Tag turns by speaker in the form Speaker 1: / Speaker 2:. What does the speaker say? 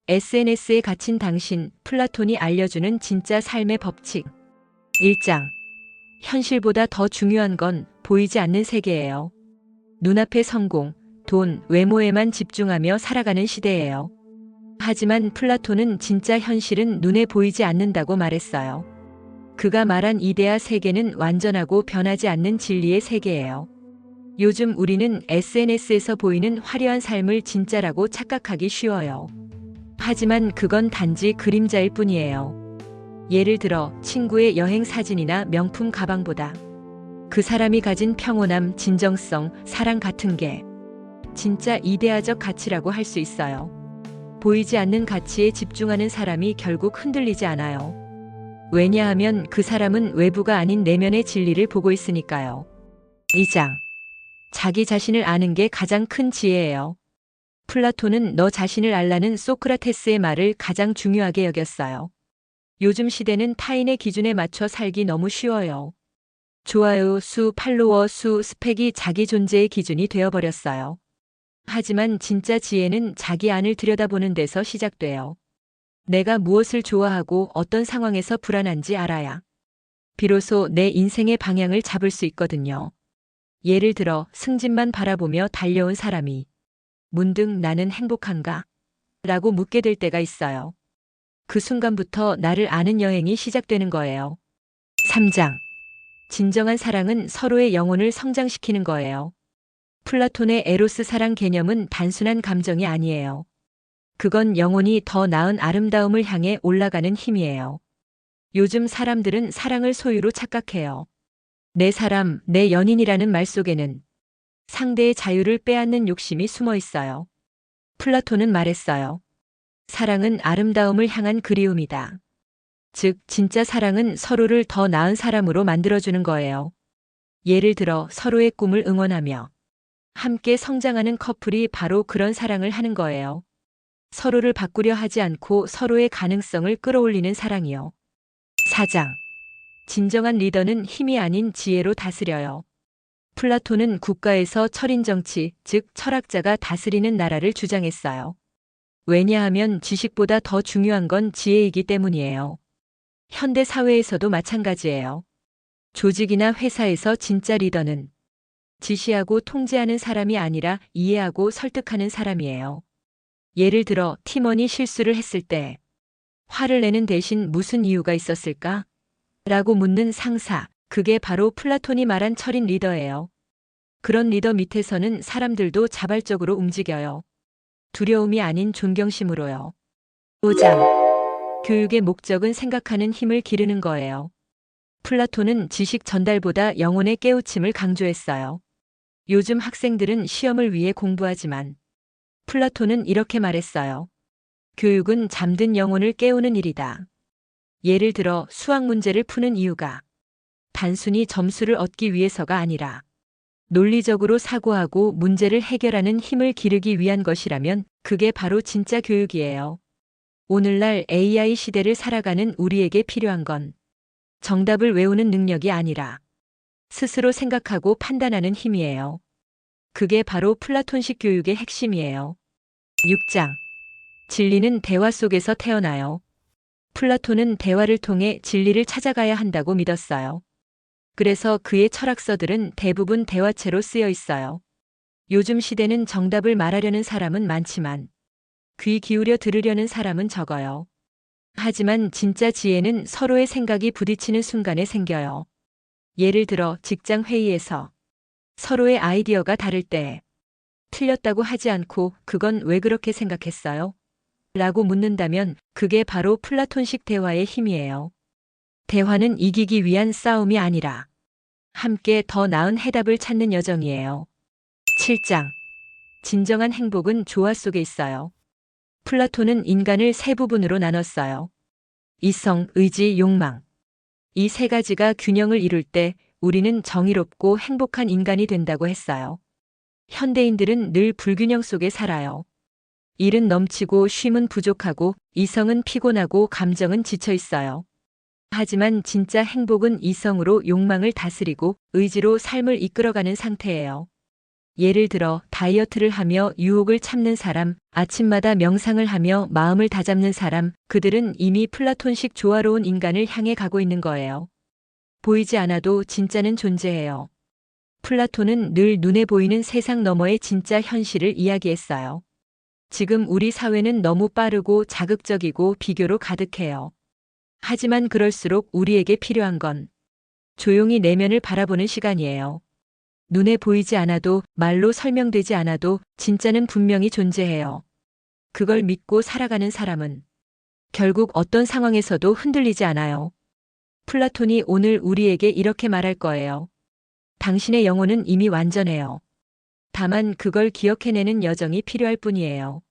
Speaker 1: SNS에 갇힌 당신, 플라톤이 알려주는 진짜 삶의 법칙. 1장. 현실보다 더 중요한 건 보이지 않는 세계예요. 눈앞의 성공, 돈, 외모에만 집중하며 살아가는 시대예요. 하지만 플라톤은 진짜 현실은 눈에 보이지 않는다고 말했어요. 그가 말한 이데아 세계는 완전하고 변하지 않는 진리의 세계예요. 요즘 우리는 SNS에서 보이는 화려한 삶을 진짜라고 착각하기 쉬워요. 하지만 그건 단지 그림자일 뿐이에요. 예를 들어 친구의 여행 사진이나 명품 가방보다 그 사람이 가진 평온함, 진정성, 사랑 같은 게 진짜 이데아적 가치라고 할 수 있어요. 보이지 않는 가치에 집중하는 사람이 결국 흔들리지 않아요. 왜냐하면 그 사람은 외부가 아닌 내면의 진리를 보고 있으니까요. 2장. 자기 자신을 아는 게 가장 큰 지혜예요. 플라톤은 너 자신을 알라는 소크라테스의 말을 가장 중요하게 여겼어요. 요즘 시대는 타인의 기준에 맞춰 살기 너무 쉬워요. 좋아요 수, 팔로워 수, 스펙이 자기 존재의 기준이 되어버렸어요. 하지만 진짜 지혜는 자기 안을 들여다보는 데서 시작돼요. 내가 무엇을 좋아하고 어떤 상황에서 불안한지 알아야 비로소 내 인생의 방향을 잡을 수 있거든요. 예를 들어 승진만 바라보며 달려온 사람이 문득 나는 행복한가? 라고 묻게 될 때가 있어요. 그 순간부터 나를 아는 여행이 시작되는 거예요. 3장. 진정한 사랑은 서로의 영혼을 성장시키는 거예요. 플라톤의 에로스 사랑 개념은 단순한 감정이 아니에요. 그건 영혼이 더 나은 아름다움을 향해 올라가는 힘이에요. 요즘 사람들은 사랑을 소유로 착각해요. 내 사람, 내 연인이라는 말 속에는 상대의 자유를 빼앗는 욕심이 숨어 있어요. 플라톤은 말했어요. 사랑은 아름다움을 향한 그리움이다. 즉, 진짜 사랑은 서로를 더 나은 사람으로 만들어주는 거예요. 예를 들어 서로의 꿈을 응원하며 함께 성장하는 커플이 바로 그런 사랑을 하는 거예요. 서로를 바꾸려 하지 않고 서로의 가능성을 끌어올리는 사랑이요. 4장. 진정한 리더는 힘이 아닌 지혜로 다스려요. 플라톤은 국가에서 철인 정치, 즉 철학자가 다스리는 나라를 주장했어요. 왜냐하면 지식보다 더 중요한 건 지혜이기 때문이에요. 현대 사회에서도 마찬가지예요. 조직이나 회사에서 진짜 리더는 지시하고 통제하는 사람이 아니라 이해하고 설득하는 사람이에요. 예를 들어 팀원이 실수를 했을 때 화를 내는 대신 무슨 이유가 있었을까? 라고 묻는 상사, 그게 바로 플라톤이 말한 철인 리더예요. 그런 리더 밑에서는 사람들도 자발적으로 움직여요. 두려움이 아닌 존경심으로요. 5장. 교육의 목적은 생각하는 힘을 기르는 거예요. 플라톤은 지식 전달보다 영혼의 깨우침을 강조했어요. 요즘 학생들은 시험을 위해 공부하지만 플라톤은 이렇게 말했어요. 교육은 잠든 영혼을 깨우는 일이다. 예를 들어 수학 문제를 푸는 이유가 단순히 점수를 얻기 위해서가 아니라 논리적으로 사고하고 문제를 해결하는 힘을 기르기 위한 것이라면 그게 바로 진짜 교육이에요. 오늘날 AI 시대를 살아가는 우리에게 필요한 건 정답을 외우는 능력이 아니라 스스로 생각하고 판단하는 힘이에요. 그게 바로 플라톤식 교육의 핵심이에요. 6장. 진리는 대화 속에서 태어나요. 플라톤은 대화를 통해 진리를 찾아가야 한다고 믿었어요. 그래서 그의 철학서들은 대부분 대화체로 쓰여 있어요. 요즘 시대는 정답을 말하려는 사람은 많지만 귀 기울여 들으려는 사람은 적어요. 하지만 진짜 지혜는 서로의 생각이 부딪히는 순간에 생겨요. 예를 들어 직장 회의에서 서로의 아이디어가 다를 때 틀렸다고 하지 않고 그건 왜 그렇게 생각했어요? 라고 묻는다면 그게 바로 플라톤식 대화의 힘이에요. 대화는 이기기 위한 싸움이 아니라 함께 더 나은 해답을 찾는 여정이에요. 7장. 진정한 행복은 조화 속에 있어요. 플라톤은 인간을 세 부분으로 나눴어요. 이성, 의지, 욕망. 이 세 가지가 균형을 이룰 때 우리는 정의롭고 행복한 인간이 된다고 했어요. 현대인들은 늘 불균형 속에 살아요. 일은 넘치고 쉼은 부족하고 이성은 피곤하고 감정은 지쳐 있어요. 하지만 진짜 행복은 이성으로 욕망을 다스리고 의지로 삶을 이끌어가는 상태예요. 예를 들어 다이어트를 하며 유혹을 참는 사람, 아침마다 명상을 하며 마음을 다잡는 사람, 그들은 이미 플라톤식 조화로운 인간을 향해 가고 있는 거예요. 보이지 않아도 진짜는 존재해요. 플라톤은 늘 눈에 보이는 세상 너머의 진짜 현실을 이야기했어요. 지금 우리 사회는 너무 빠르고 자극적이고 비교로 가득해요. 하지만 그럴수록 우리에게 필요한 건 조용히 내면을 바라보는 시간이에요. 눈에 보이지 않아도, 말로 설명되지 않아도 진짜는 분명히 존재해요. 그걸 믿고 살아가는 사람은 결국 어떤 상황에서도 흔들리지 않아요. 플라톤이 오늘 우리에게 이렇게 말할 거예요. 당신의 영혼은 이미 완전해요. 다만 그걸 기억해내는 여정이 필요할 뿐이에요.